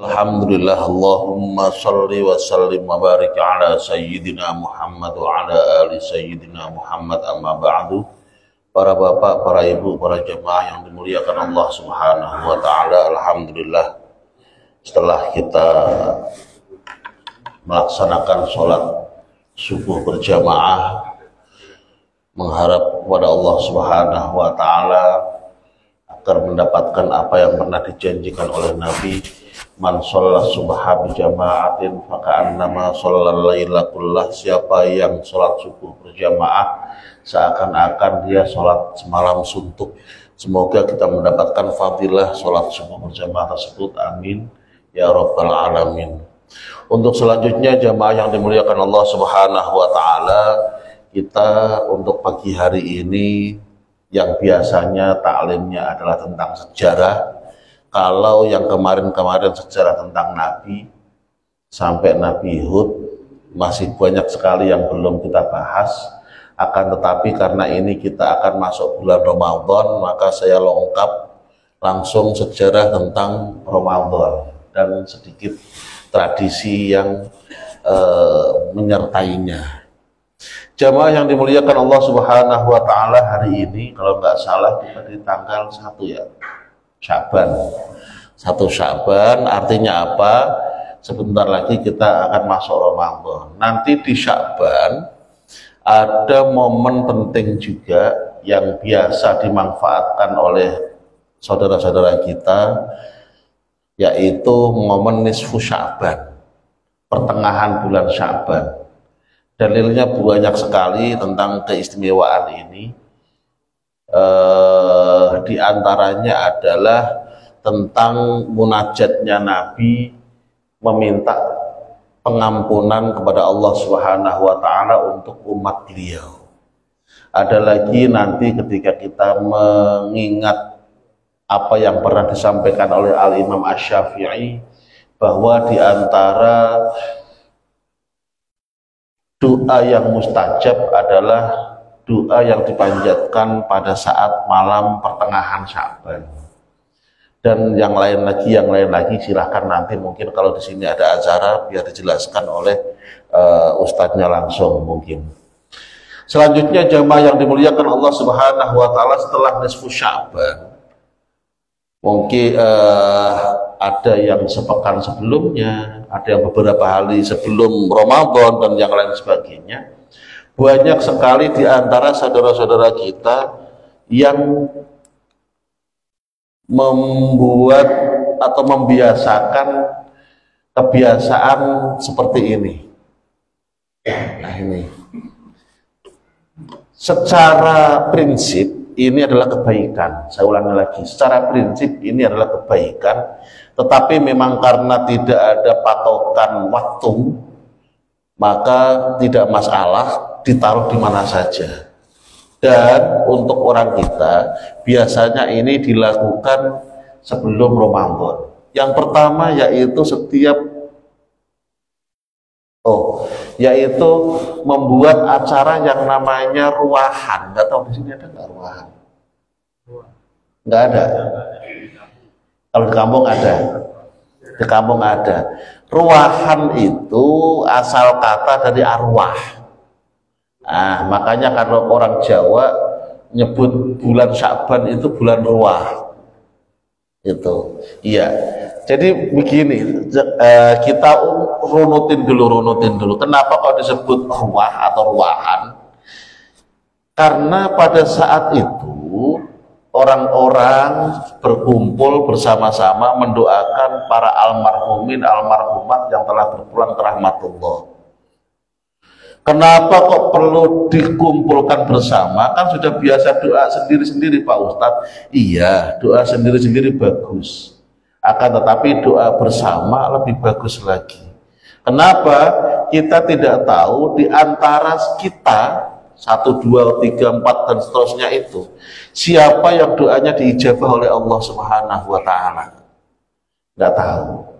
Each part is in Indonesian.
Alhamdulillah, Allahumma salli wa sallim wa barik ala Sayyidina Muhammad wa ala ali Sayyidina Muhammad, amma ba'du. Para bapak, para ibu, para jemaah yang dimuliakan Allah Subhanahu wa ta'ala, Alhamdulillah, setelah kita melaksanakan sholat subuh berjamaah, mengharap kepada Allah Subhanahu wa ta'ala agar mendapatkan apa yang pernah dijanjikan oleh Nabi, man sholat subha bijama'atin faka'annama sholal laila kullah. Siapa yang sholat subuh berjamaah seakan-akan dia sholat semalam suntuk. Semoga kita mendapatkan fadilah sholat subuh berjamaah tersebut, amin ya rabbal alamin. Untuk selanjutnya jamaah yang dimuliakan Allah Subhanahu wa ta'ala, kita untuk pagi hari ini yang biasanya taklimnya adalah tentang sejarah. Kalau yang kemarin-kemarin sejarah tentang Nabi sampai Nabi Hud, masih banyak sekali yang belum kita bahas. Akan tetapi karena ini kita akan masuk bulan Ramadan, maka saya lengkap langsung sejarah tentang Ramadan dan sedikit tradisi yang menyertainya. Jamaah yang dimuliakan Allah Subhanahu wa ta'ala, hari ini kalau nggak salah kita di tanggal 1 ya, Sya'ban. 1 Sya'ban artinya apa? Sebentar lagi kita akan masuk Ramadan. Nanti di Sya'ban ada momen penting juga yang biasa dimanfaatkan oleh saudara-saudara kita, yaitu momen nisfu Sya'ban, pertengahan bulan Sya'ban. Dalilnya banyak sekali tentang keistimewaan ini. Di antaranya adalah tentang munajatnya Nabi meminta pengampunan kepada Allah Subhanahu wa ta'ala untuk umat beliau. Ada lagi nanti ketika kita mengingat apa yang pernah disampaikan oleh Al-Imam Asy-Syafi'i, bahwa di antara doa yang mustajab adalah doa yang dipanjatkan pada saat malam pertengahan Sya'ban. Dan yang lain lagi silahkan nanti mungkin kalau di sini ada acara biar dijelaskan oleh ustadznya langsung mungkin. Selanjutnya jamaah yang dimuliakan Allah Subhanahu wa ta'ala, setelah nisfu Sya'ban mungkin ada yang sepekan sebelumnya, ada yang beberapa hari sebelum Ramadan dan yang lain sebagainya. Banyak sekali di antara saudara-saudara kita yang membuat atau membiasakan kebiasaan seperti ini. Nah ini, secara prinsip ini adalah kebaikan. Saya ulangi lagi, secara prinsip ini adalah kebaikan, tetapi memang karena tidak ada patokan waktu, maka tidak masalah ditaruh di mana saja. Dan untuk orang kita biasanya ini dilakukan sebelum Ramadan. Yang pertama yaitu yaitu membuat acara yang namanya ruahan. Nggak tahu di sini ada nggak ruahan? Nggak ada. Kalau di kampung ada. Di kampung ada. Ruahan itu asal kata dari arwah. Nah, makanya kalau orang Jawa nyebut bulan Sya'ban itu bulan ruah. Itu. Iya. Jadi begini, kita runutin dulu. Kenapa kalau disebut ruah atau ruahan? Karena pada saat itu orang-orang berkumpul bersama-sama mendoakan para almarhumin, almarhumat yang telah berpulang ke rahmatullah. Kenapa kok perlu dikumpulkan bersama? Kan sudah biasa doa sendiri-sendiri Pak Ustadz. Iya, doa sendiri-sendiri bagus. Akan tetapi doa bersama lebih bagus lagi. Kenapa? Kita tidak tahu di antara kita 1, 2, 3, 4 dan seterusnya itu siapa yang doanya diijabah oleh Allah Subhanahu wa ta'ala. Nggak tahu.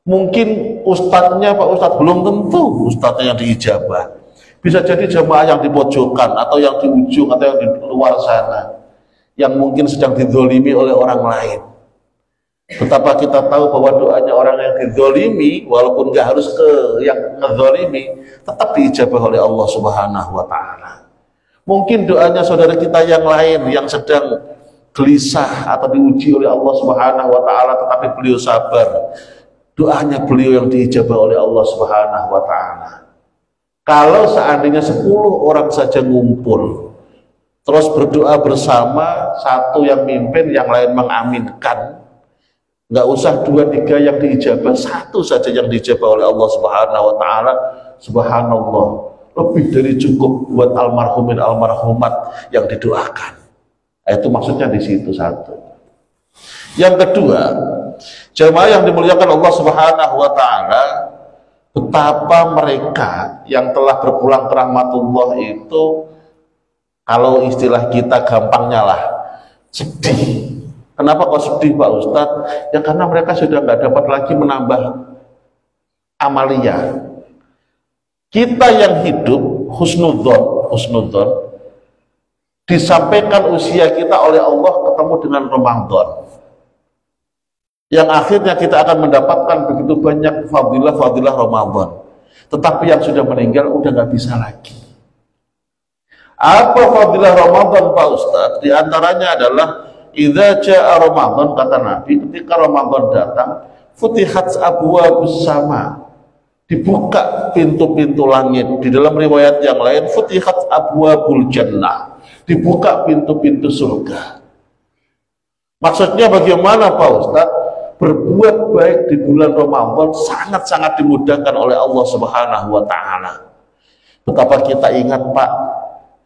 Mungkin ustadznya Pak Ustadz, belum tentu ustadznya yang diijabah. Bisa jadi jamaah yang di pojokan atau yang di ujung atau yang di luar sana, yang mungkin sedang dizolimi oleh orang lain. Betapa kita tahu bahwa doanya orang yang dizolimi, walaupun nggak harus ke yang ngezolimi, tetap diijabah oleh Allah Subhanahu wa Ta'ala. Mungkin doanya saudara kita yang lain yang sedang gelisah atau diuji oleh Allah Subhanahu wa Ta'ala, tetapi beliau sabar, doanya beliau yang diijabah oleh Allah Subhanahu wa Ta'ala. Kalau seandainya 10 orang saja ngumpul terus berdoa bersama, satu yang mimpin, yang lain mengaminkan, nggak usah 2, 3 yang diijabah, satu saja yang diijabah oleh Allah Subhanahu wa Ta'ala, subhanallah, lebih dari cukup buat almarhumin almarhumat yang didoakan. Itu maksudnya di situ satu. Yang kedua, jemaah yang dimuliakan Allah Subhanahu wa Ta'ala, betapa mereka yang telah berpulang ke rahmatullah itu, kalau istilah kita gampangnya lah, sedih. Kenapa kok sedih Pak Ustadz? Ya karena mereka sudah nggak dapat lagi menambah amalia. Kita yang hidup husnudzon, disampaikan usia kita oleh Allah ketemu dengan Ramadan, yang akhirnya kita akan mendapatkan begitu banyak fadilah-fadilah Ramadan. Tetapi yang sudah meninggal udah nggak bisa lagi. Apa fadilah Ramadan Pak Ustadz? Di antaranya adalah idza jaa Ramadan, kata Nabi, ketika Ramadan datang, futihat abwaabus sama, dibuka pintu-pintu langit. Di dalam riwayat yang lain, futihat abwaabul jannah, dibuka pintu-pintu surga. Maksudnya bagaimana Pak Ustaz? Berbuat baik di bulan Ramadan sangat-sangat dimudahkan oleh Allah Subhanahu wa Ta'ala. Betapa kita ingat Pak,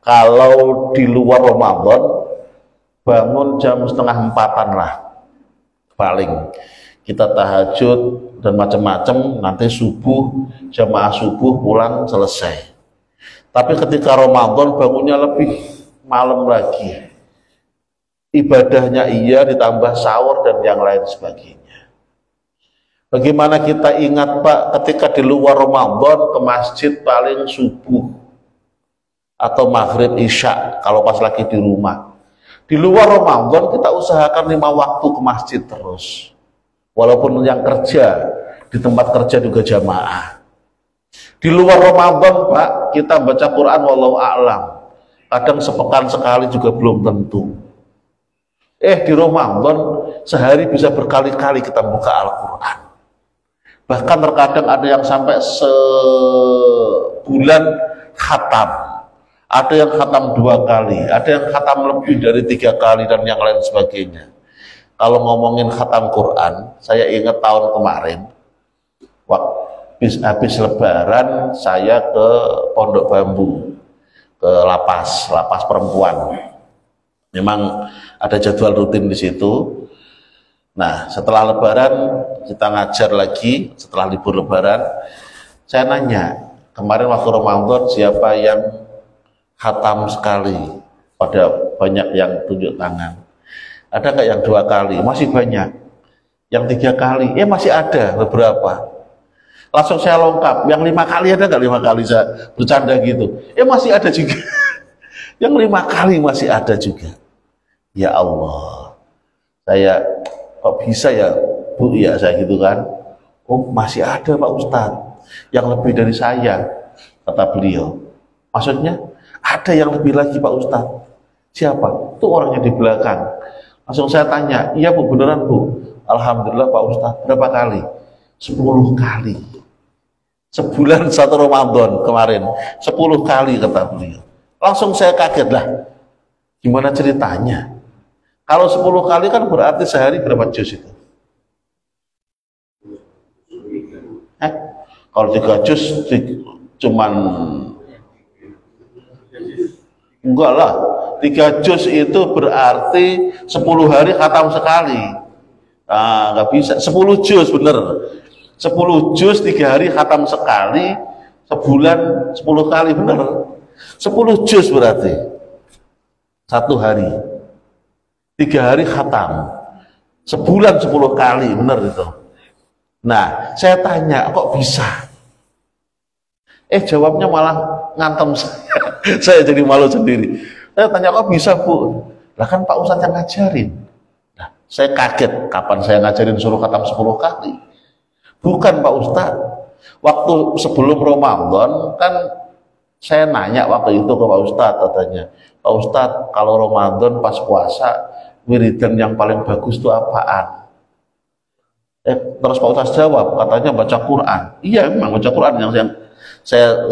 kalau di luar Ramadan bangun jam 3:30 lah paling, kita tahajud dan macam-macam, nanti jamaah subuh pulang selesai. Tapi ketika Ramadan bangunnya lebih malam lagi, ibadahnya iya, ditambah sahur dan yang lain sebagainya. Bagaimana kita ingat Pak, ketika di luar Ramadan ke masjid paling subuh atau maghrib isya kalau pas lagi di rumah. Di luar Ramadan kita usahakan 5 waktu ke masjid terus. Walaupun yang kerja di tempat kerja juga jamaah. Di luar Ramadan Pak, kita baca Quran wallahu a'lam. Kadang sepekan sekali juga belum tentu. Di Ramadan sehari bisa berkali-kali kita buka Al-Quran. Bahkan terkadang ada yang sampai sebulan khatam. Ada yang khatam 2 kali, ada yang khatam lebih dari 3 kali dan yang lain sebagainya. Kalau ngomongin khatam Quran, saya ingat tahun kemarin, habis Lebaran saya ke Pondok Bambu, ke lapas perempuan. Memang ada jadwal rutin di situ. Nah, setelah Lebaran kita ngajar lagi, setelah libur Lebaran, saya nanya, kemarin waktu Ramadan siapa yang khatam sekali? Pada banyak yang tunjuk tangan. Ada nggak yang 2 kali? Masih banyak. Yang 3 kali? Masih ada beberapa. Langsung saya lengkap. Yang 5 kali ada nggak? 5 kali saya bercanda gitu. Masih ada juga. Yang 5 kali masih ada juga. Ya Allah, saya kok bisa ya Bu ya, saya gitu kan. Oh masih ada Pak Ustadz yang lebih dari saya, kata beliau. Maksudnya ada yang lebih lagi Pak Ustadz. Siapa? Itu orangnya di belakang. Langsung saya tanya, iya Bu, beneran Bu? Alhamdulillah Pak Ustadz. Berapa kali? 10 kali. Sebulan 1 Ramadan kemarin 10 kali kata beliau. Langsung saya kaget lah. Gimana ceritanya? Kalau 10 kali kan berarti sehari berapa juz itu? Kalau 3 juz cuman enggak lah, 3 juz itu berarti 10 hari khatam sekali. Nah, nggak bisa, 10 juz bener. 10 juz 3 hari khatam sekali, sebulan 10 kali bener. 10 juz berarti 1 hari. 3 hari khatam. Sebulan 10 kali, bener itu. Nah, saya tanya, kok bisa? Jawabnya malah ngantem saya. Saya jadi malu sendiri. Saya tanya, kok bisa Bu? Lah kan Pak Ustadz yang ngajarin. Nah, Saya kaget kapan saya ngajarin suruh khatam 10 kali. Bukan Pak Ustadz. Waktu sebelum Ramadan kan saya nanya waktu itu ke Pak Ustadz, katanya, Pak Ustadz, kalau Ramadan pas puasa wiridan yang paling bagus itu apaan? Terus Pak Ustadz jawab, katanya baca Quran. Iya, memang baca Quran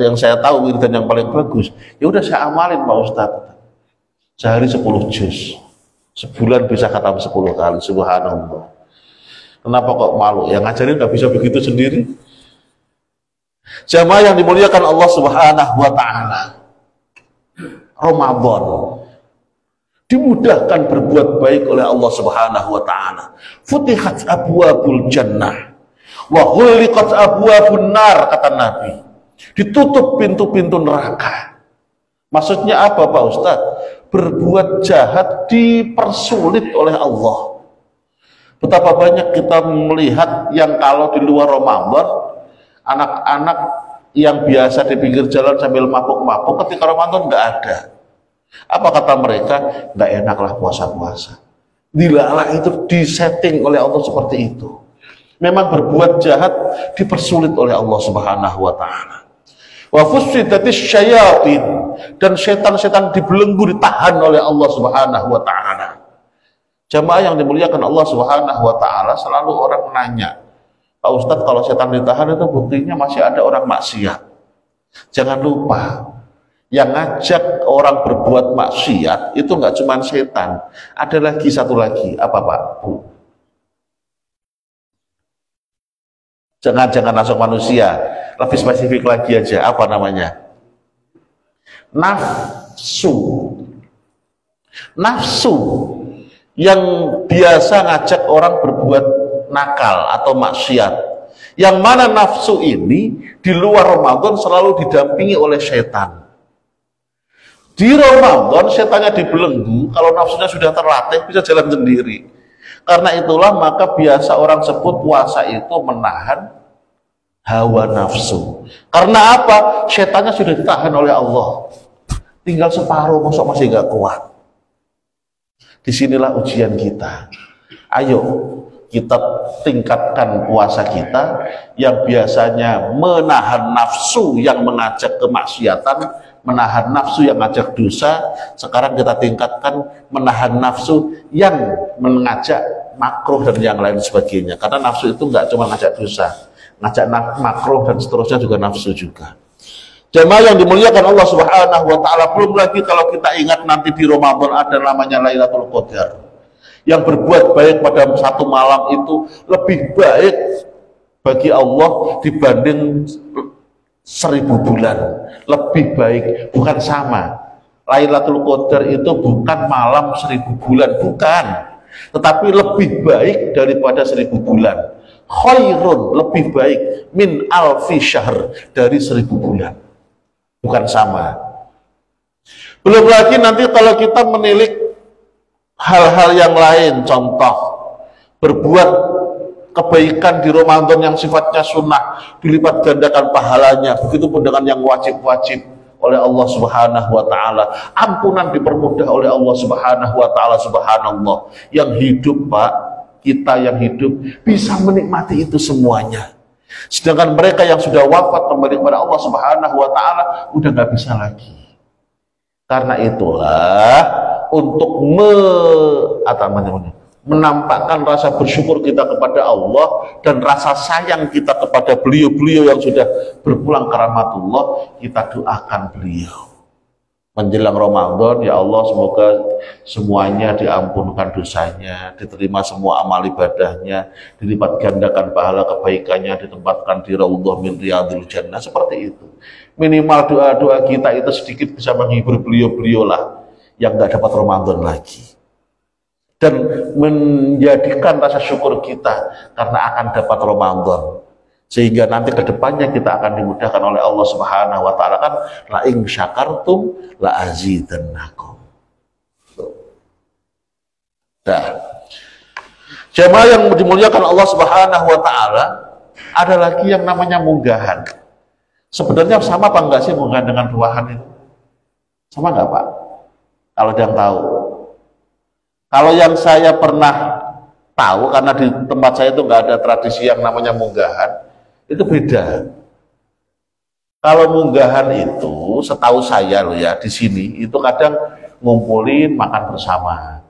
yang saya tahu wiridan yang paling bagus. Ya udah saya amalin Pak Ustadz. Sehari 10 juz. Sebulan bisa khatam 10 kali, subhanallah. Kenapa kok malu? Yang ngajarin nggak bisa begitu sendiri. Jamaah yang dimuliakan Allah Subhanahu wa taala. Ramadan dimudahkan berbuat baik oleh Allah Subhanahu wa taala. Futihat abwabul jannah wa ghulqat abwabun nar, kata Nabi. Ditutup pintu-pintu neraka. Maksudnya apa Pak Ustadz? Berbuat jahat dipersulit oleh Allah. Betapa banyak kita melihat yang kalau di luar Ramadan, anak-anak yang biasa di pinggir jalan sambil mabuk-mabuk, ketika Ramadan nggak ada. Apa kata mereka? Nggak enaklah puasa-puasa. Dilalah itu disetting oleh Allah seperti itu. Memang berbuat jahat dipersulit oleh Allah Subhanahu wa taala. Wa fussidatis syayatin, dan setan-setan dibelenggu, ditahan oleh Allah Subhanahu wa taala. Jamaah yang dimuliakan Allah Subhanahu wa taala, selalu orang nanya, Pak Ustadz, kalau setan ditahan itu buktinya masih ada orang maksiat. Jangan lupa, yang ngajak orang berbuat maksiat itu nggak cuma setan, ada lagi satu lagi. Apa Pak? Bu? Jangan langsung manusia, lebih spesifik lagi aja. Apa namanya? Nafsu. Nafsu yang biasa ngajak orang berbuat nakal atau maksiat. Yang mana nafsu ini di luar Ramadan selalu didampingi oleh setan. Di Ramadan setannya dibelenggu, kalau nafsunya sudah terlatih bisa jalan sendiri. Karena itulah maka biasa orang sebut puasa itu menahan hawa nafsu. Karena apa? Setannya sudah ditahan oleh Allah. Tinggal separuh, mosok masih gak kuat. Disinilah ujian kita. Ayo kita tingkatkan puasa kita yang biasanya menahan nafsu yang mengajak kemaksiatan, menahan nafsu yang mengajak dosa. Sekarang kita tingkatkan menahan nafsu yang mengajak makruh dan yang lain sebagainya. Karena nafsu itu nggak cuma ngajak dosa, ngajak makruh dan seterusnya juga nafsu juga. Jamaah yang dimuliakan Allah Subhanahu wa taala, belum lagi kalau kita ingat nanti di Ramadan ada namanya Lailatul Qadar. Yang berbuat baik pada satu malam itu lebih baik bagi Allah dibanding 1000 bulan. Lebih baik, bukan sama. Lailatul Qadar itu bukan malam 1000 bulan, bukan. Tetapi lebih baik daripada 1000 bulan. Khairun, lebih baik min alfi syahr, dari 1000 bulan. Bukan sama. Belum lagi nanti kalau kita menilik hal-hal yang lain, contoh berbuat kebaikan di Ramadan yang sifatnya sunnah, dilipat gandakan pahalanya. Begitupun dengan yang wajib-wajib oleh Allah Subhanahu wa taala, ampunan dipermudah oleh Allah Subhanahu wa taala. Subhanallah, yang hidup Pak, kita yang hidup bisa menikmati itu semuanya. Sedangkan mereka yang sudah wafat kembali kepada Allah Subhanahu wa taala udah nggak bisa lagi. Karena itulah untuk menampakkan rasa bersyukur kita kepada Allah dan rasa sayang kita kepada beliau-beliau yang sudah berpulang ke rahmatullah, kita doakan beliau menjelang Ramadan. Ya Allah, semoga semuanya diampunkan dosanya, diterima semua amal ibadahnya, dilipat gandakan pahala kebaikannya, ditempatkan di raudhah min riyadhil jannah. Seperti itu. Minimal doa-doa kita itu sedikit bisa menghibur beliau-beliau lah yang nggak dapat Ramadan lagi, dan menjadikan rasa syukur kita karena akan dapat Ramadan, sehingga nanti ke depannya kita akan dimudahkan oleh Allah Subhanahu wa taala. Kan la in syakartum la azidannakum. Dah. Jemaah yang dimuliakan Allah Subhanahu wa taala, ada lagi yang namanya munggahan. Sebenarnya sama apa enggak sih munggahan dengan ruahan itu? Sama enggak Pak? Kalau ada yang tahu. Kalau yang saya pernah tahu karena di tempat saya itu nggak ada tradisi yang namanya munggahan. Itu beda. Kalau munggahan itu setahu saya loh ya, di sini itu kadang ngumpulin makan bersama.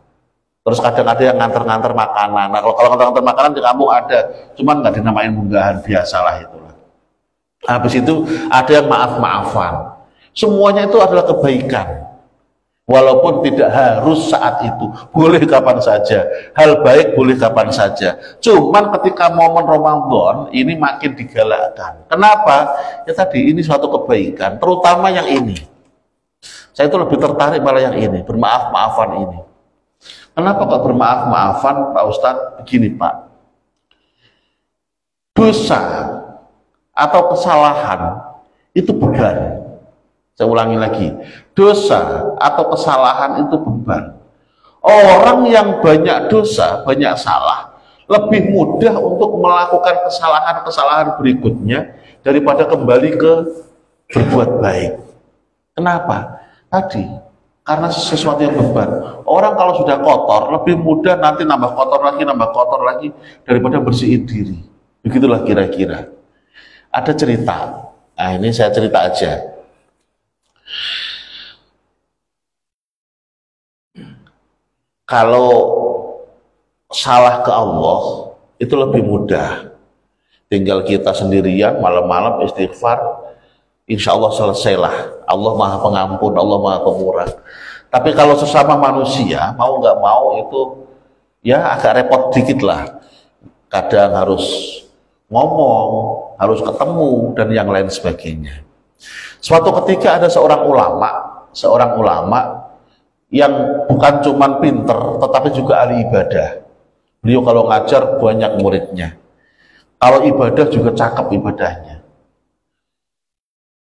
Terus kadang ada yang nganter-nganter makanan. Nah, kalau nganter-nganter makanan di kampung ada, cuman nggak dinamain munggahan, biasalah itu. Habis itu ada yang maaf-maafan. Semuanya itu adalah kebaikan. Walaupun tidak harus saat itu, boleh kapan saja. Hal baik boleh kapan saja. Cuman ketika momen Ramadan ini makin digalakkan. Kenapa? Ya tadi ini suatu kebaikan, terutama yang ini. Saya itu lebih tertarik malah yang ini, bermaaf-maafan ini. Kenapa kok bermaaf-maafan, Pak Ustadz? Begini Pak, dosa atau kesalahan itu beban. Saya ulangi lagi, dosa atau kesalahan itu beban. Orang yang banyak dosa, banyak salah, lebih mudah untuk melakukan kesalahan-kesalahan berikutnya daripada kembali ke berbuat baik. Kenapa? Tadi, karena sesuatu yang beban. Orang kalau sudah kotor, lebih mudah nanti nambah kotor lagi daripada bersihin diri. Begitulah kira-kira. Ada cerita. Nah, ini saya cerita aja. Kalau salah ke Allah itu lebih mudah. Tinggal kita sendirian malam-malam istighfar, insya Allah selesailah. Allah Maha Pengampun, Allah Maha Pemurah. Tapi kalau sesama manusia, mau nggak mau itu ya agak repot dikit lah. Kadang harus ngomong, harus ketemu, dan yang lain sebagainya. Suatu ketika ada seorang ulama yang bukan cuman pinter, tetapi juga ahli ibadah. Beliau kalau ngajar banyak muridnya. Kalau ibadah juga cakep ibadahnya.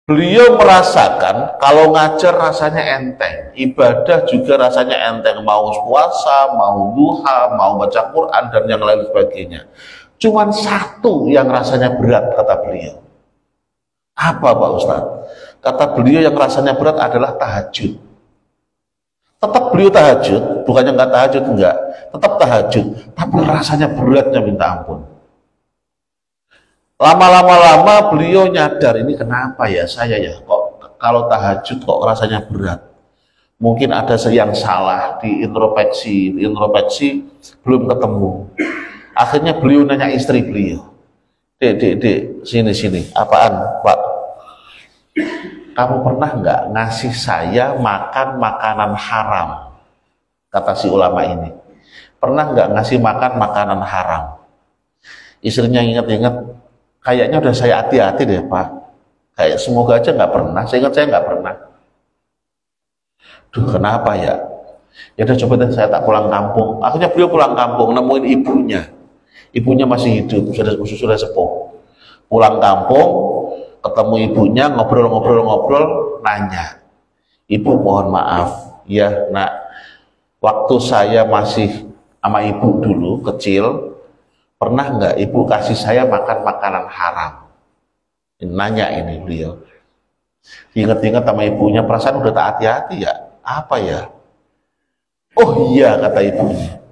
Beliau merasakan kalau ngajar rasanya enteng, ibadah juga rasanya enteng, mau puasa, mau duha, mau baca Quran, dan yang lain sebagainya. Cuman satu yang rasanya berat, kata beliau. Apa Pak Ustadz? Kata beliau yang rasanya berat adalah tahajud. Tetap beliau tahajud, bukannya nggak tahajud, enggak. Tetap tahajud, tapi rasanya beratnya minta ampun. Lama-lama beliau nyadar, ini kenapa ya saya ya, kok kalau tahajud kok rasanya berat. Mungkin ada yang salah di introspeksi belum ketemu. Akhirnya beliau nanya istri beliau, Dek, sini, apaan Pak? Kamu pernah nggak ngasih saya makan makanan haram? Kata si ulama ini. Pernah nggak ngasih makan makanan haram? Istrinya ingat-ingat, kayaknya udah saya hati-hati deh Pak. Kayak semoga aja nggak pernah. Saya ingat saya nggak pernah. Duh, kenapa ya? Ya udah coba deh saya tak pulang kampung. Akhirnya beliau pulang kampung, nemuin ibunya. Ibunya masih hidup, sudah sepuh. Pulang kampung, ketemu ibunya, ngobrol, nanya, Ibu mohon maaf, ya nak, waktu saya masih sama ibu dulu, kecil, pernah nggak ibu kasih saya makan makanan haram? Nanya ini beliau. Ingat-ingat sama ibunya, perasaan udah tak hati-hati ya, apa ya? Oh iya, kata ibunya.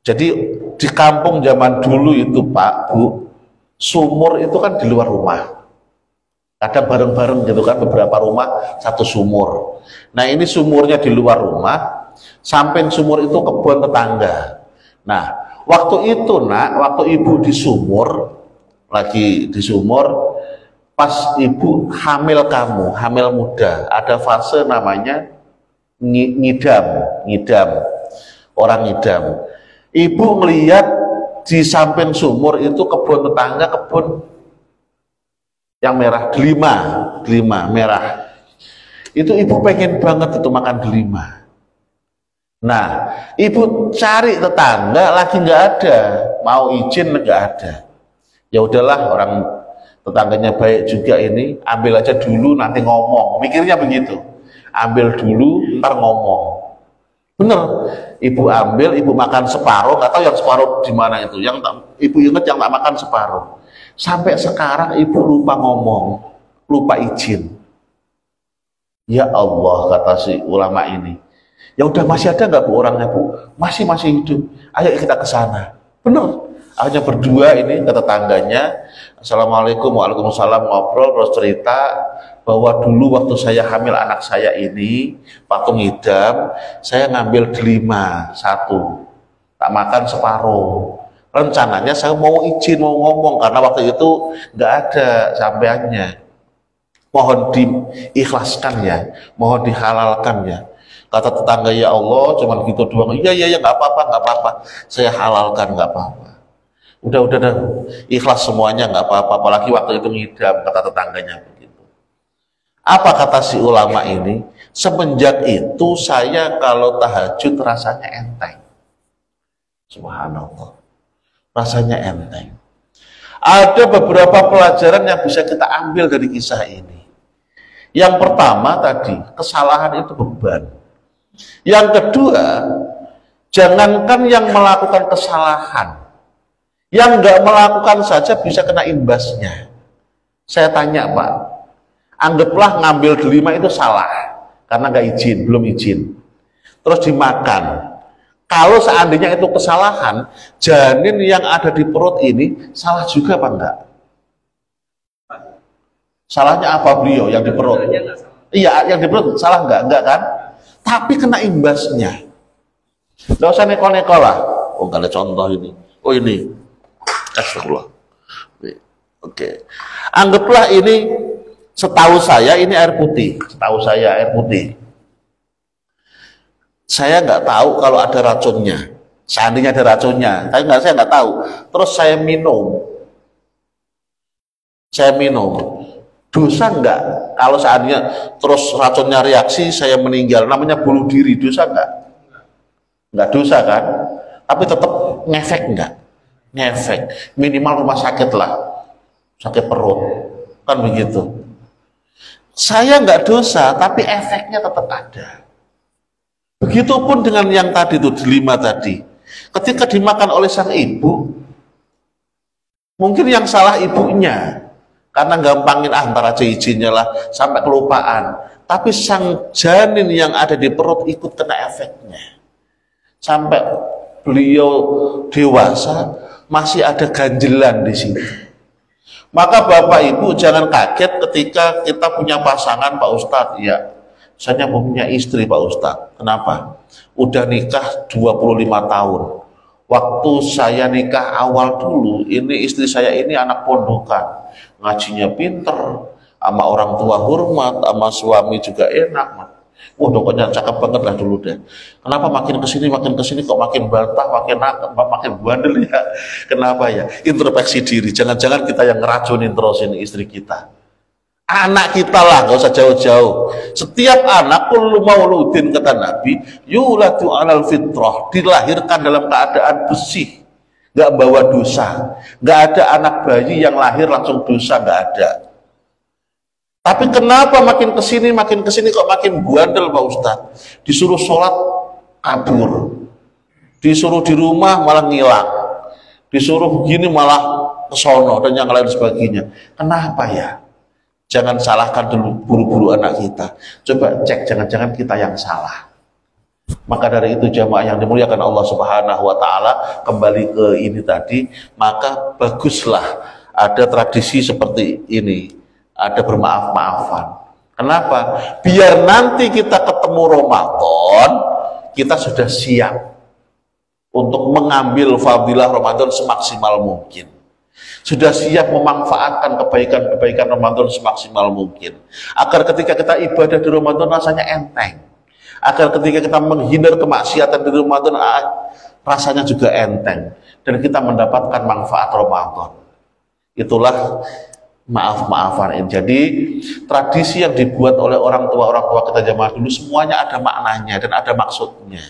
Jadi di kampung zaman dulu itu Pak, Bu, sumur itu kan di luar rumah. Kadang bareng-bareng gitu kan, beberapa rumah satu sumur. Nah ini sumurnya di luar rumah, samping sumur itu kebun tetangga. Nah waktu itu waktu ibu di sumur, lagi di sumur, pas ibu hamil hamil muda, ada fase namanya ngidam, orang ngidam. Ibu melihat di samping sumur itu kebun tetangga, kebun yang merah, delima merah. Itu ibu pengen banget itu makan delima. Nah, ibu cari tetangga lagi nggak ada, mau izin nggak ada. Ya udahlah, orang tetangganya baik juga ini, ambil aja dulu nanti ngomong. Mikirnya begitu, ambil dulu ntar ngomong. Bener, ibu ambil, ibu makan separuh, nggak tahu yang separuh di mana itu. Yang ibu ingat yang tak makan separuh. Sampai sekarang ibu lupa ngomong, lupa izin. Ya Allah, kata si ulama ini, Ya udah, masih ada nggak Bu orangnya Bu? Masih hidup. Ayo kita ke sana. Bener. Akhirnya berdua ini ke tetangganya. Assalamualaikum, waalaikumsalam, ngobrol terus cerita bahwa dulu waktu saya hamil anak saya ini patung idam, saya ngambil delima satu, tak makan separuh. Rencananya saya mau izin, mau ngomong karena waktu itu nggak ada sampaiannya. Mohon diikhlaskan ya, mohon dihalalkan ya. Kata tetangga, ya Allah, cuman gitu doang. Iya, nggak apa-apa. Saya halalkan, nggak apa-apa. Udah, ikhlas semuanya, nggak apa-apa. Apalagi waktu itu ngidam, kata tetangganya begitu. Apa kata si ulama ini? Semenjak itu saya kalau tahajud rasanya enteng. Subhanallah, rasanya enteng. Ada beberapa pelajaran yang bisa kita ambil dari kisah ini. Yang pertama tadi, kesalahan itu beban. Yang kedua, jangankan yang melakukan kesalahan, yang nggak melakukan saja bisa kena imbasnya. Saya tanya Pak, anggaplah ngambil delima itu salah karena nggak izin, belum izin, terus dimakan. Kalau seandainya itu kesalahan, janin yang ada di perut ini salah juga apa enggak? Salahnya apa beliau yang di perut? Iya, yang di perut salah enggak kan? Tapi kena imbasnya. Nggak usah neko-neko lah. Oh, nggak ada contoh ini. Oh, ini. Astagfirullah. Oke. Anggaplah ini, setahu saya ini air putih. Setahu saya air putih. Saya nggak tahu kalau ada racunnya. Seandainya ada racunnya, saya nggak tahu. Terus saya minum. Dosa nggak? Kalau seandainya terus racunnya reaksi, saya meninggal, namanya bunuh diri, dosa nggak? Nggak dosa kan? Tapi tetap ngefek nggak? Ngefek. Minimal rumah sakit lah, sakit perut, kan begitu. Saya nggak dosa, tapi efeknya tetap ada. Begitupun dengan yang tadi itu, delima tadi. Ketika dimakan oleh sang ibu, mungkin yang salah ibunya, karena gampangin antara izinnya lah, sampai kelupaan. Tapi sang janin yang ada di perut ikut kena efeknya. Sampai beliau dewasa, masih ada ganjelan di sini. Maka Bapak Ibu jangan kaget ketika kita punya pasangan, Pak Ustadz. Ya, saya punya istri Pak Ustadz. Kenapa? Udah nikah 25 tahun. Waktu saya nikah awal dulu, ini istri saya ini anak pondokan, ngajinya pinter, sama orang tua hormat, sama suami juga enak. Wah, pokoknya cakep banget lah dulu deh. Kenapa makin kesini kok makin bantah, makin bandel ya? Kenapa ya? Introspeksi diri. Jangan-jangan kita yang ngeracunin terus ini istri kita. Anak kita lah, gak usah jauh-jauh. Setiap anak kullu mauludin, kata Nabi, yuladu alal fitrah, dilahirkan dalam keadaan bersih, gak bawa dosa. Gak ada anak bayi yang lahir langsung dosa, gak ada. Tapi kenapa makin kesini kok makin bandel Pak Ustadz? Disuruh sholat kabur, disuruh di rumah malah ngilang, disuruh begini malah kesono dan yang lain sebagainya. Kenapa ya? Jangan salahkan dulu buru-buru anak kita. Coba cek, jangan-jangan kita yang salah. Maka dari itu jamaah yang dimuliakan Allah Subhanahu wa Ta'ala, kembali ke ini tadi, maka baguslah ada tradisi seperti ini, ada bermaaf-maafan. Kenapa? Biar nanti kita ketemu Ramadan, kita sudah siap untuk mengambil fadilah Ramadan semaksimal mungkin. Sudah siap memanfaatkan kebaikan-kebaikan Ramadan semaksimal mungkin. Agar ketika kita ibadah di Ramadan rasanya enteng. Agar ketika kita menghindar kemaksiatan di Ramadan rasanya juga enteng. Dan kita mendapatkan manfaat Ramadan. Itulah maaf-maafan ini. Jadi tradisi yang dibuat oleh orang tua kita zaman dulu semuanya ada maknanya dan ada maksudnya.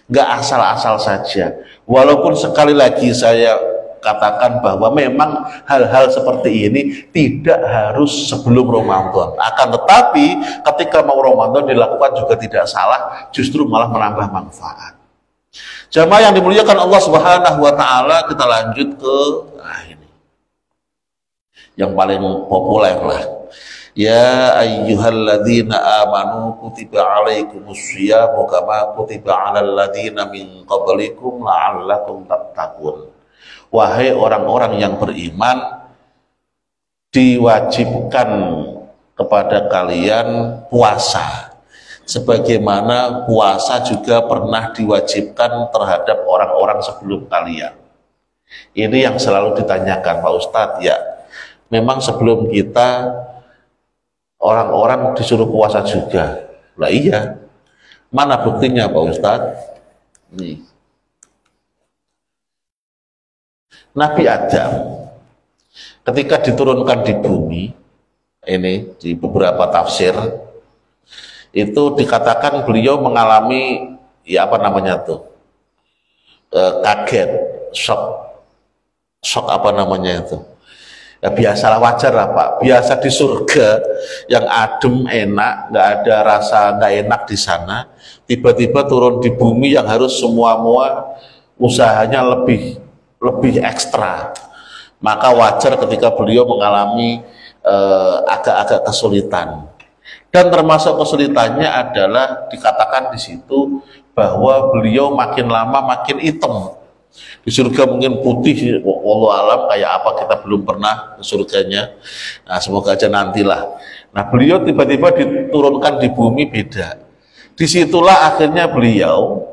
Nggak asal-asal saja. Walaupun sekali lagi saya katakan bahwa memang hal-hal seperti ini tidak harus sebelum Ramadan. Akan tetapi ketika mau Ramadan dilakukan juga tidak salah, justru malah menambah manfaat. Jamaah yang dimuliakan Allah Subhanahu wa Ta'ala, kita lanjut ke ini yang paling populer lah. Ya ayyuhalladzina amanu kutiba alaikumus syiyamu kama kutiba alal ladzina min qablikum la'allakum tattaqun. Wahai orang-orang yang beriman, diwajibkan kepada kalian puasa sebagaimana puasa juga pernah diwajibkan terhadap orang-orang sebelum kalian. Ini yang selalu ditanyakan, Pak Ustadz. Ya, memang sebelum kita orang-orang disuruh puasa juga. Lah iya, mana buktinya Pak Ustadz? Nih, Nabi Adam ketika diturunkan di bumi, ini di beberapa tafsir itu dikatakan beliau mengalami ya apa namanya tuh kaget, shock apa namanya itu. Ya biasalah, wajar lah Pak, biasa di surga yang adem enak, nggak ada rasa nggak enak di sana, tiba-tiba turun di bumi yang harus semua usahanya lebih ekstra, maka wajar ketika beliau mengalami agak-agak kesulitan. Dan termasuk kesulitannya adalah dikatakan di situ bahwa beliau makin lama makin hitam. Di surga mungkin putih, wallahu alam kayak apa, kita belum pernah ke surganya. Nah, semoga aja nantilah. Nah, beliau tiba-tiba diturunkan di bumi beda. Disitulah akhirnya beliau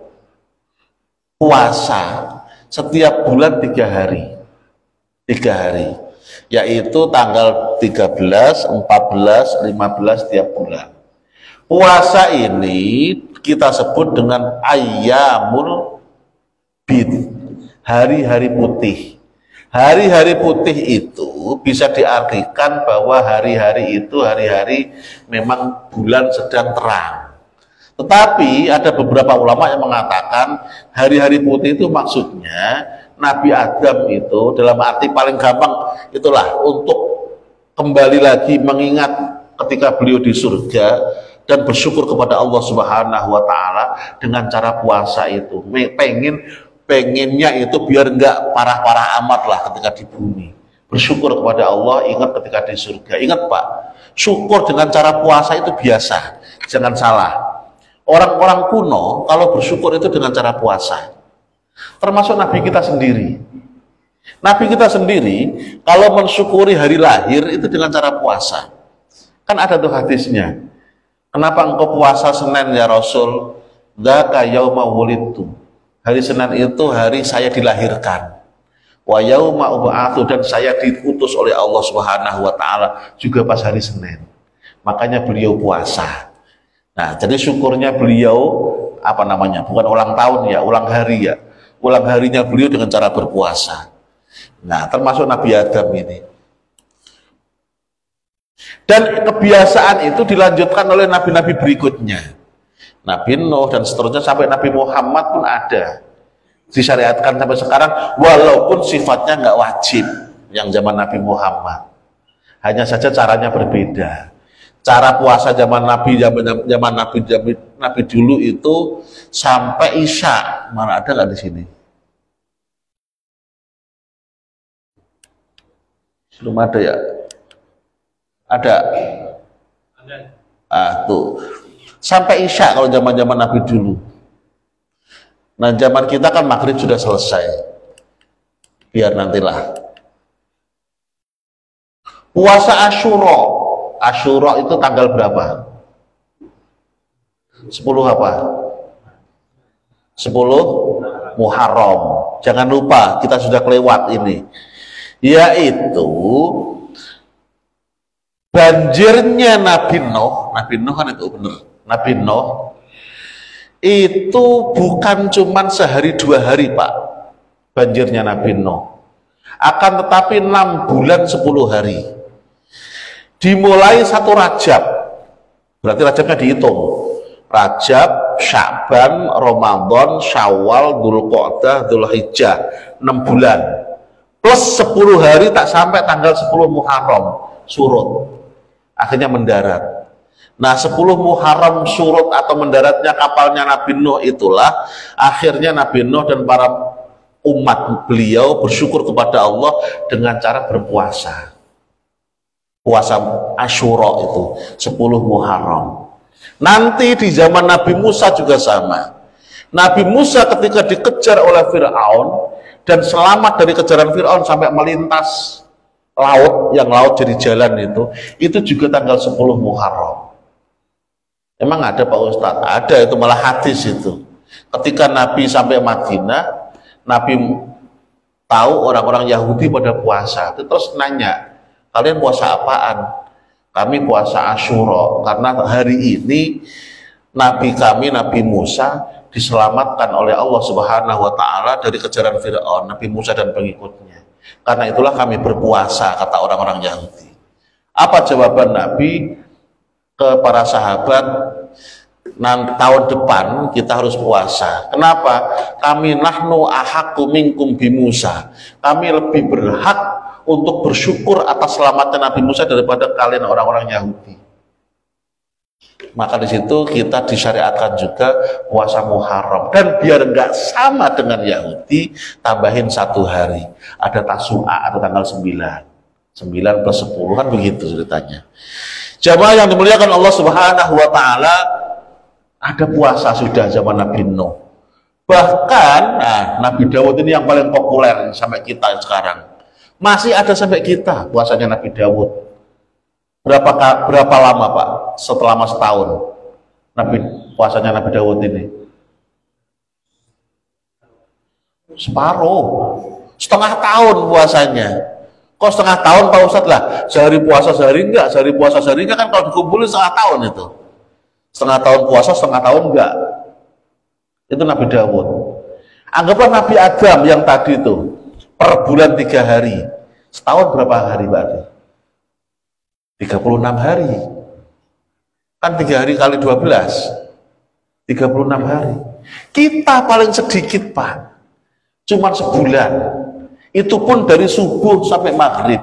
puasa setiap bulan 3 hari. 3 hari. Yaitu tanggal 13, 14, 15 tiap bulan. Puasa ini kita sebut dengan ayyamul bid, hari-hari putih. Hari-hari putih itu bisa diartikan bahwa hari-hari itu hari-hari memang bulan sedang terang. Tetapi ada beberapa ulama yang mengatakan hari-hari putih itu maksudnya Nabi Adam itu dalam arti paling gampang itulah untuk kembali lagi mengingat ketika beliau di surga dan bersyukur kepada Allah Subhanahu wa Ta'ala dengan cara puasa itu. Pengennya itu biar enggak parah-parah amat lah ketika di bumi. Bersyukur kepada Allah, ingat ketika di surga. Ingat Pak, syukur dengan cara puasa itu biasa, jangan salah. Orang-orang kuno kalau bersyukur itu dengan cara puasa. Termasuk Nabi kita sendiri. Nabi kita sendiri kalau mensyukuri hari lahir itu dengan cara puasa. Kan ada tuh hadisnya. Kenapa engkau puasa Senin ya Rasul? Dzaka yauma wulidtu. Hari Senin itu hari saya dilahirkan. Wa yauma ub'atsu, dan saya diutus oleh Allah Subhanahu wa Ta'ala juga pas hari Senin. Makanya beliau puasa. Nah, jadi syukurnya beliau apa namanya? Bukan ulang tahun ya, ulang hari ya. Ulang harinya beliau dengan cara berpuasa. Nah, termasuk Nabi Adam ini. Dan kebiasaan itu dilanjutkan oleh nabi-nabi berikutnya. Nabi Nuh dan seterusnya sampai Nabi Muhammad pun ada. Disyariatkan sampai sekarang, walaupun sifatnya nggak wajib yang zaman Nabi Muhammad. Hanya saja caranya berbeda. Cara puasa zaman Nabi dulu itu sampai Isya. Mana ada nggak di sini? Belum ada ya? Ada. Tuh. Sampai Isya kalau zaman Nabi dulu. Nah, zaman kita kan maghrib sudah selesai. Biar nantilah. Puasa Asyura. Asyura itu tanggal berapa? 10 apa? 10 Muharram. Jangan lupa, kita sudah kelewat ini. Yaitu banjirnya Nabi Nuh kan itu benar. Nabi Nuh itu bukan cuman sehari 2 hari Pak, banjirnya Nabi Nuh. Akan tetapi 6 bulan 10 hari. Dimulai 1 Rajab, berarti Rajabnya dihitung. Rajab, Sya'ban, Ramadan, Syawal, Dzulqa'dah, Dzulhijjah, 6 bulan. Plus 10 hari tak sampai tanggal 10 Muharram surut. Akhirnya mendarat. Nah, 10 Muharram surut atau mendaratnya kapalnya Nabi Nuh itulah akhirnya Nabi Nuh dan para umat beliau bersyukur kepada Allah dengan cara berpuasa. puasa Asyura itu 10 Muharram. Nanti di zaman Nabi Musa juga sama. Nabi Musa ketika dikejar oleh Fir'aun dan selamat dari kejaran Fir'aun sampai melintas laut, yang laut jadi jalan itu juga tanggal 10 Muharram. Emang ada Pak Ustadz? Ada, itu malah hadis itu. Ketika Nabi sampai Madinah, Nabi tahu orang-orang Yahudi pada puasa, terus nanya, kalian puasa apaan? Kami puasa Asyura, karena hari ini Nabi kami, Nabi Musa, diselamatkan oleh Allah Subhanahu wa Ta'ala dari kejaran Fir'aun, Nabi Musa dan pengikutnya. Karena itulah kami berpuasa, kata orang-orang Yahudi. Apa jawaban Nabi ke para sahabat? Tahun depan kita harus puasa. Kenapa? Kami nahnu ahaqqu minkum bi Musa. Kami lebih berhak untuk bersyukur atas selamatnya Nabi Musa daripada kalian orang-orang Yahudi. Maka di situ kita disyariatkan juga puasa Muharram, dan biar nggak sama dengan Yahudi, tambahin 1 hari. Ada Tasu'a atau tanggal 9 plus 10 kan begitu ceritanya. Jamaah yang dimuliakan Allah Subhanahu wa Ta'ala, ada puasa sudah zaman Nabi Nuh. Bahkan Nabi Dawud ini yang paling populer sampai kita sekarang. Masih ada sampai kita puasanya Nabi Dawud. Berapa lama Pak? Selama setahun puasanya Nabi Dawud ini? Separuh, setengah tahun puasanya. Kok setengah tahun Pak Ustadz lah? Sehari puasa sehari enggak, sehari puasa sehari enggak, kan kalau dikumpulin setengah tahun itu. Setengah tahun puasa, setengah tahun enggak. Itu Nabi Dawud. Anggaplah Nabi Adam yang tadi itu per bulan 3 hari. Setahun berapa hari berarti? 36 hari. Kan 3 hari kali 12, 36 hari. Kita paling sedikit Pak, cuman sebulan. Itu pun dari subuh sampai maghrib.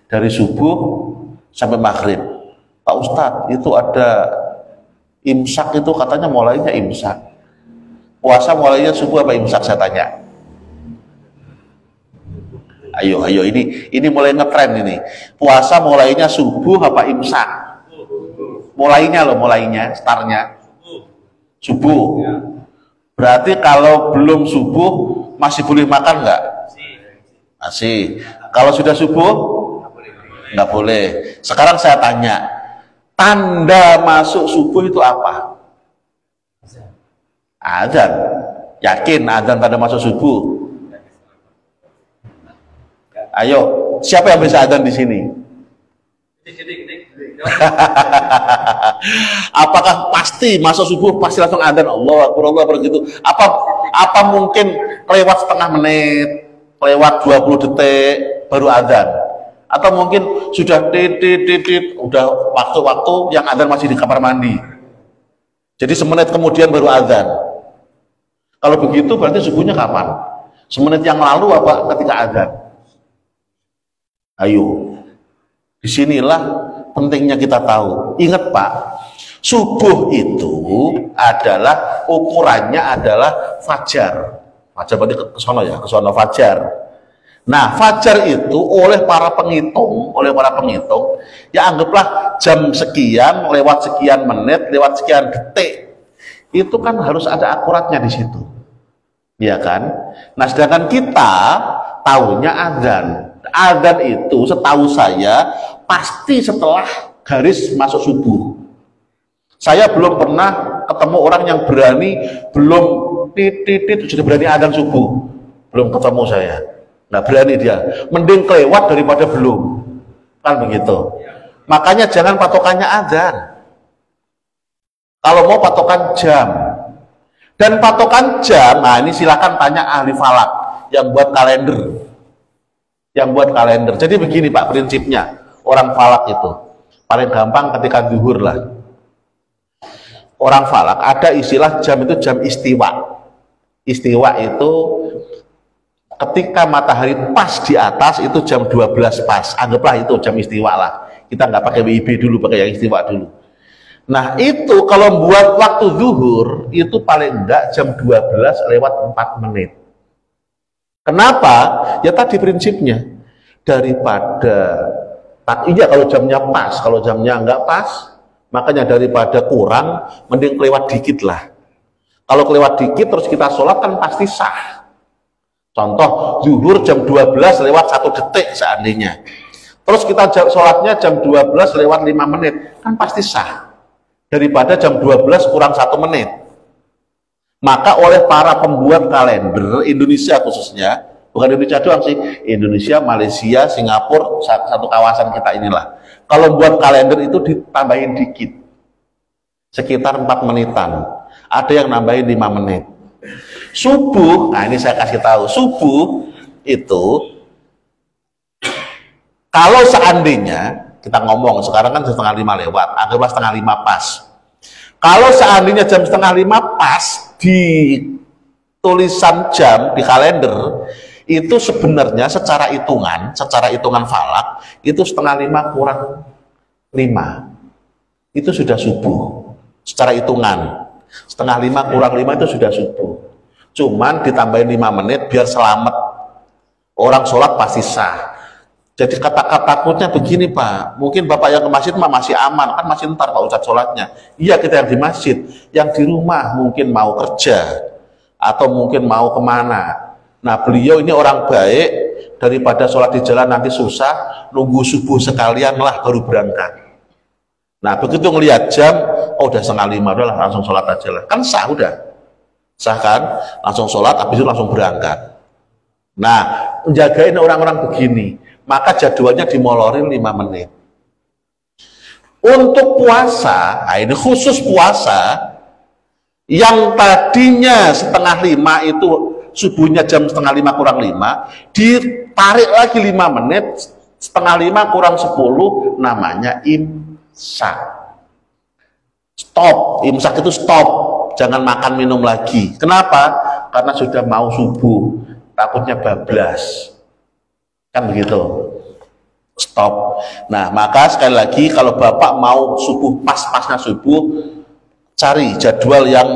Dari subuh sampai maghrib. Pak Ustadz, itu ada imsak, itu katanya mulainya imsak. Puasa mulainya subuh apa imsak, saya tanya. Ayo, ini mulai ngetren ini. Puasa mulainya subuh apa imsak? Mulainya, startnya subuh. Berarti kalau belum subuh masih boleh makan nggak? Masih. Kalau sudah subuh nggak boleh. Sekarang saya tanya, tanda masuk subuh itu apa? Azan. Yakin azan tanda masuk subuh? Ayo, siapa yang bisa adzan di sini? Apakah pasti masuk subuh pasti langsung adzan? Allah Akbar gitu? Apa mungkin lewat setengah menit, lewat 20 detik baru adzan? Atau mungkin sudah udah waktu-waktu yang adzan masih di kamar mandi. Jadi semenit kemudian baru adzan. Kalau begitu berarti subuhnya kapan? Semenit yang lalu apa ketika adzan? Ayo, disinilah pentingnya kita tahu. Ingat Pak, subuh itu adalah ukurannya adalah fajar. Fajar berarti ke sono fajar. Nah, fajar itu oleh para penghitung, ya anggaplah jam sekian, lewat sekian menit, lewat sekian detik. Itu kan harus ada akuratnya di situ. Ya kan? Nah, sedangkan kita tahunya azan. Azan itu setahu saya pasti setelah garis masuk subuh. Saya belum pernah ketemu orang yang berani belum titit sudah berani azan subuh. Belum ketemu saya. Nggak berani dia. Mending kelewat daripada belum. Kan begitu. Makanya jangan patokannya azan. Kalau mau patokan jam. Dan patokan jam, nah ini silakan tanya ahli falak yang buat kalender. Jadi begini Pak prinsipnya orang falak itu paling gampang ketika zuhur lah. Orang falak ada istilah jam itu jam istiwa. Istiwa itu ketika matahari pas di atas itu jam 12 pas. Anggaplah itu jam istiwa lah. Kita nggak pakai WIB dulu, pakai yang istiwa dulu. Nah itu kalau buat waktu zuhur itu paling enggak jam 12 lewat 4 menit. Kenapa? Ya tadi prinsipnya, daripada Iya kalau jamnya pas, kalau jamnya nggak pas, makanya daripada kurang, mending kelewat dikit lah. Kalau kelewat dikit terus kita sholat kan pasti sah. Contoh, zuhur jam 12 lewat 1 detik seandainya. Terus kita sholatnya jam 12 lewat 5 menit, kan pasti sah. Daripada jam 12 kurang 1 menit. Maka oleh para pembuat kalender, Indonesia khususnya, bukan Indonesia doang sih, Indonesia, Malaysia, Singapura, satu kawasan kita inilah. Kalau buat kalender itu ditambahin dikit. Sekitar 4 menitan. Ada yang nambahin 5 menit. Subuh, nah ini saya kasih tahu, subuh itu kalau seandainya kita ngomong sekarang kan setengah 5 lewat, anggaplah setengah 5 pas. Kalau seandainya jam setengah 5 pas di tulisan jam di kalender itu sebenarnya secara hitungan falak itu setengah 5 kurang 5 itu sudah subuh secara hitungan. Setengah 5 kurang 5 itu sudah subuh. Cuman ditambahin 5 menit biar selamat. Orang sholat pasti sah. Jadi kata-kata takutnya begini Pak, mungkin Bapak yang ke masjid mah masih aman, kan masih ntar Pak Ustadz sholatnya. Iya kita yang di masjid, yang di rumah mungkin mau kerja, atau mungkin mau kemana. Nah beliau ini orang baik, daripada sholat di jalan nanti susah, nunggu subuh sekalian lah baru berangkat. Nah begitu ngelihat jam, oh udah setengah 5, udah lah langsung sholat aja lah. Kan sah udah. Sah kan? Langsung sholat, habis itu langsung berangkat. Nah, menjagain orang-orang begini, maka jadwalnya dimolorin 5 menit. Untuk puasa, nah ini khusus puasa, yang tadinya setengah 5 itu subuhnya jam setengah 5 kurang 5, ditarik lagi 5 menit, setengah 5 kurang 10, namanya imsak. Stop, imsak itu stop, jangan makan minum lagi. Kenapa? Karena sudah mau subuh, takutnya bablas. Kan begitu. Stop. Nah, maka sekali lagi kalau Bapak mau subuh pas-pasnya subuh, cari jadwal yang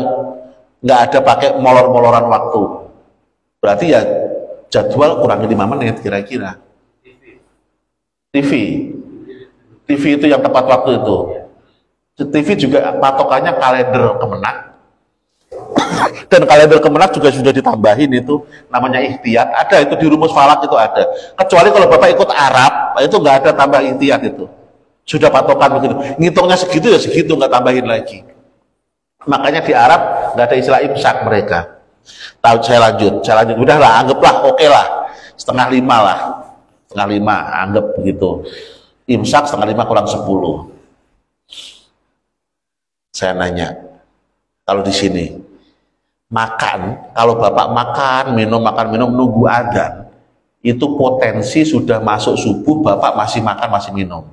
nggak ada pakai molor-moloran waktu. Berarti ya jadwal kurangi 5 menit kira-kira. TV itu yang tepat waktu itu. TV juga patokannya kalender Kemenak. Dan kalender Kemenak juga sudah ditambahin itu namanya ihtiyat. Ada itu di rumus falak itu ada. Kecuali kalau Bapak ikut Arab, itu nggak ada tambah ihtiyat itu. Sudah patokan begitu. Ngitungnya segitu ya segitu, nggak tambahin lagi. Makanya di Arab nggak ada istilah imsak mereka. Tahu saya lanjut. Udahlah, anggaplah oke lah. Setengah 5 lah. Setengah 5, anggap begitu. Imsak setengah 5 kurang 10. Saya nanya, kalau di sini makan, kalau Bapak makan minum nunggu adzan, itu potensi sudah masuk subuh, Bapak masih makan masih minum.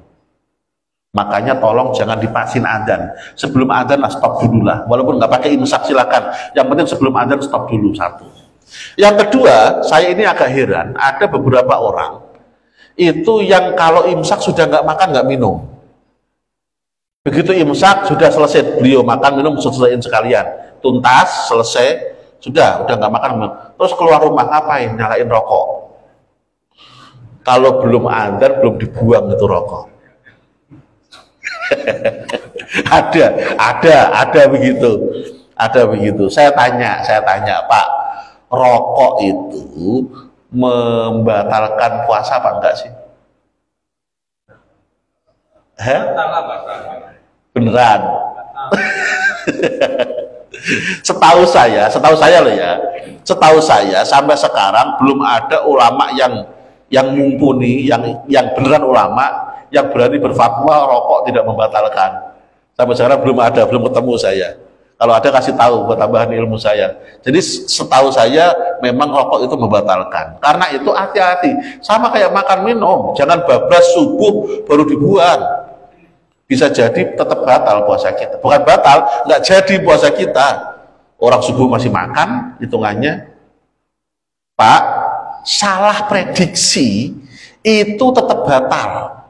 Makanya tolong jangan dipaksin adzan. Sebelum adzan stop dulu lah, walaupun nggak pakai imsak silakan. Yang penting sebelum adzan stop dulu, satu. Yang kedua, saya ini agak heran, ada beberapa orang itu yang kalau imsak sudah nggak makan nggak minum. Begitu imsak sudah selesai, beliau makan minum selesaiin sekalian, tuntas selesai, sudah nggak makan minum. Terus keluar rumah ngapain? Nyalain rokok. Kalau belum adzan belum dibuang itu rokok. ada begitu. Saya tanya Pak, rokok itu membatalkan puasa apa enggak sih? Beneran? Setahu saya loh ya, setahu saya sampai sekarang belum ada ulama yang mumpuni, yang beneran ulama yang berani berfatwa rokok tidak membatalkan. Sampai sekarang belum ketemu saya. Kalau ada kasih tahu buat tambahan ilmu saya. Jadi setahu saya memang rokok itu membatalkan. Karena itu hati-hati, sama kayak makan minum, jangan bablas subuh baru dibuang. Bisa jadi tetap batal puasa kita. Bukan batal, nggak jadi puasa kita. Orang subuh masih makan, hitungannya. Pak, salah prediksi itu tetap batal.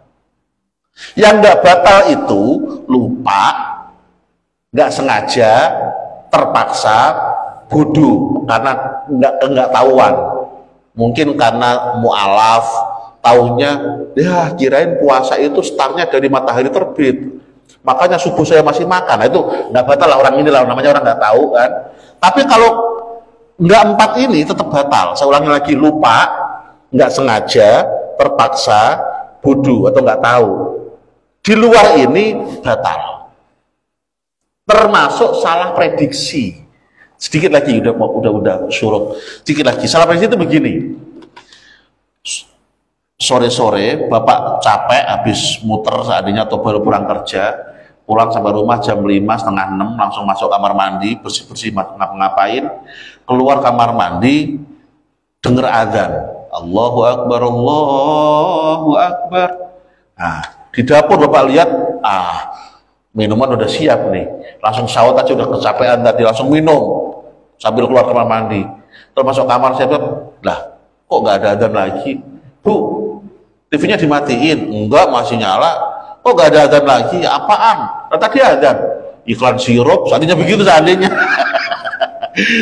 Yang nggak batal itu lupa, nggak sengaja, terpaksa, bodoh karena nggak tahuan. Mungkin karena mu'alaf, Taunya, ya kirain puasa itu startnya dari matahari terbit. Makanya subuh saya masih makan. Nah, itu nggak batal lah, orang ini lah, namanya orang nggak tahu kan. Tapi kalau nggak 4 ini tetap batal. Saya ulangi lagi, lupa, nggak sengaja, terpaksa, bodoh atau nggak tahu. Di luar ini batal. Termasuk salah prediksi. Sedikit lagi, udah surut. Sedikit lagi, salah prediksi itu begini. Sore-sore bapak capek habis muter seadanya atau baru pulang kerja, pulang sampai rumah jam 5, setengah 6, langsung masuk kamar mandi, bersih-bersih, ngapain, keluar kamar mandi, denger azan, Allahu Akbar, Allahu Akbar. Nah, di dapur bapak lihat, minuman udah siap nih, langsung sahut aja, udah kecapean tadi, langsung minum sambil keluar kamar mandi. Terus masuk kamar, saya bilang, lah kok nggak ada azan lagi, Bu? TV-nya dimatiin? Enggak, masih nyala. Kok gak ada azan lagi? Apaan? Nah, tadi azan. Iklan sirup, seandainya begitu seandainya.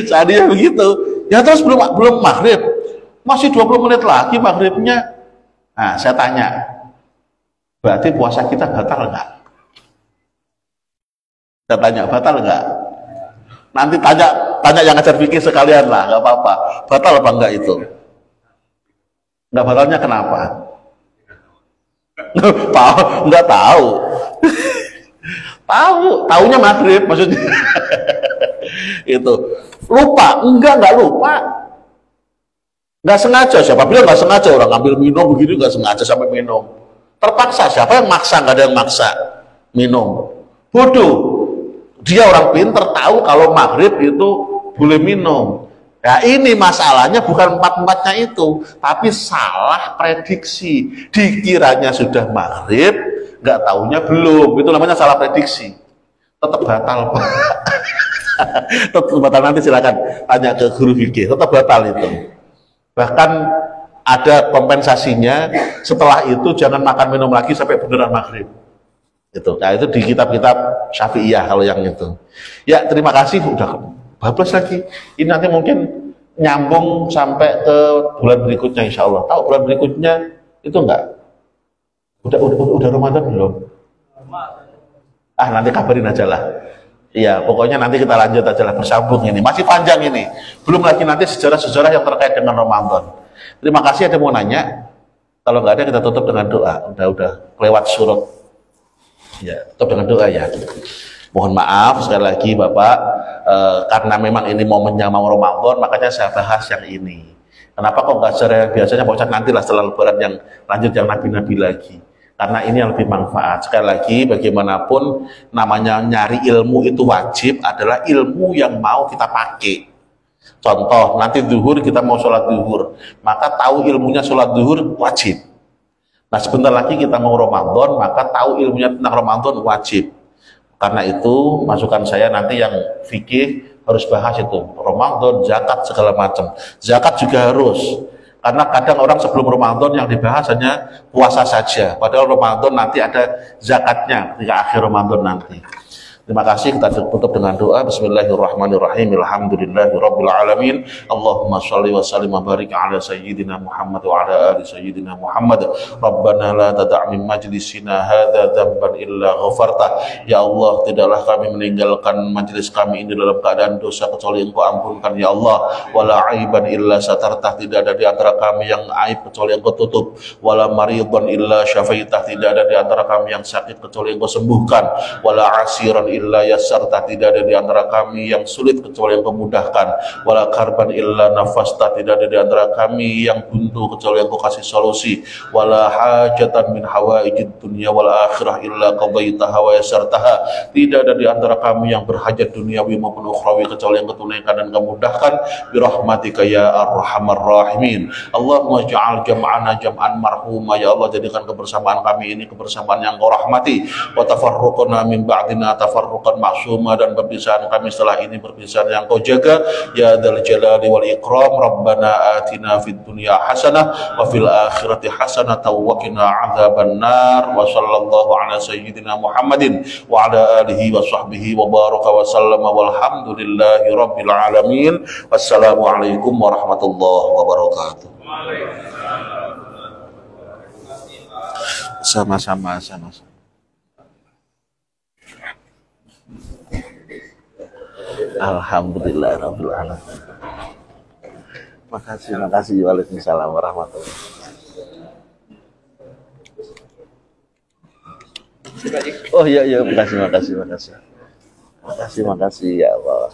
Seandainya begitu. Ya terus belum maghrib. Masih 20 menit lagi maghribnya. Nah, saya tanya. Berarti puasa kita batal enggak? Saya tanya, batal enggak? Nanti tanya yang ngajar fikih sekalian lah, enggak apa-apa. Batal apa enggak itu? Enggak batalnya kenapa? Nggak tahu. Taunya maghrib maksudnya. Itu lupa, nggak lupa, nggak sengaja. Siapa bilang nggak sengaja orang ambil minum begini, nggak sengaja sampai minum. Terpaksa, siapa yang maksa? Nggak ada yang maksa minum. Bodoh, dia orang pinter tahu kalau maghrib itu boleh minum. Ya ini masalahnya bukan 4-4-nya itu, tapi salah prediksi. Dikiranya sudah maghrib, nggak taunya belum. Itu namanya salah prediksi. Tetap batal, Pak. Tetap batal, nanti silakan tanya ke guru fikih. Tetap batal itu. Bahkan ada kompensasinya. Setelah itu jangan makan minum lagi sampai beneran maghrib. Itu. Nah itu di kitab-kitab Syafi'iyah kalau yang itu. Ya terima kasih udah. Bablas lagi, ini nanti mungkin nyambung sampai ke bulan berikutnya insya Allah. Tahu bulan berikutnya itu enggak? Udah Ramadan belum? Nanti kabarin aja lah. Iya, pokoknya nanti kita lanjut aja lah, bersambung ini. Masih panjang ini. Belum lagi nanti sejarah-sejarah yang terkait dengan Ramadan. Terima kasih, ada mau nanya? Kalau nggak ada kita tutup dengan doa. Udah lewat surut. Ya, tutup dengan doa ya. Mohon maaf sekali lagi Bapak, karena memang ini momennya mau Ramadan, makanya saya bahas yang ini. Kenapa kok nggak secara biasanya Pak Ustadz, nantilah setelah lebaran yang lanjut yang nabi-nabi lagi. Karena ini yang lebih manfaat. Sekali lagi, bagaimanapun namanya nyari ilmu itu wajib adalah ilmu yang mau kita pakai. Contoh, nanti zuhur kita mau sholat zuhur, maka tahu ilmunya sholat zuhur wajib. Nah sebentar lagi kita mau Ramadan, maka tahu ilmunya tentang Ramadan wajib. Karena itu masukan saya nanti yang fikih harus bahas itu Ramadan, zakat segala macam. Zakat juga harus, karena kadang orang sebelum Ramadan yang dibahas hanya puasa saja, padahal Ramadan nanti ada zakatnya ketika akhir Ramadan nanti. Terima kasih, kita tutup dengan doa. Bismillahirrahmanirrahim. Alhamdulillahirabbil alamin. Allahumma shalli wa sallim wa barik ala sayyidina Muhammad wa ala ali sayyidina Muhammad. Rabbana la tada' min majlisina hadza dzamban illa ghafartah. Ya Allah, tidaklah kami meninggalkan majelis kami ini dalam keadaan dosa kecuali Engkau ampunkan ya Allah. Wala aiban illa satartah, tidak ada di antara kami yang aib kecuali Engkau tutup. Wala maridhan illa syafaitah, tidak ada di antara kami yang sakit kecuali Engkau sembuhkan. Wala asiran illa yassarta, tidak ada di antara kami yang sulit kecuali yang kemudahkan. Wala karban illa nafasta, tidak ada di antara kami yang buntu kecuali yang kau kasih solusi. Wala hajatan min hawaijid dunya wal akhirah illa qadaitaha wa yassartaha, tidak ada di antara kami yang berhajat duniawi maupun ukhrawi kecuali yang kau tunaikan dan kemudahkan. Birahmatika ya arhamar rahimin. Allahumma ja'al jam'ana jam'an marhuma, ya Allah jadikan kebersamaan kami ini kebersamaan yang kau rahmati. Wa tafarruqana min ba'dina tafarruqan maksuma, dan perpisahan kami setelah ini perpisahan yang kau jaga ya dzal jalali wal ikram. Rabbana atina fid dunya hasanah wa fil akhirati hasanah wa qina adzabannar. Wa sallallahu ala sayyidina Muhammadin wa ala alihi wa sahbihi wa baraka wa sallama walhamdulillahi rabbil alamin. Wassalamu alaikum warahmatullahi wabarakatuh. Sama-sama, sama-sama. Alhamdulillah rabbil alamin. Makasih, makasih. Waalaikumsalam warahmatullahi wabarakatuh. Oh iya iya, makasih makasih makasih. Makasih makasih ya Allah.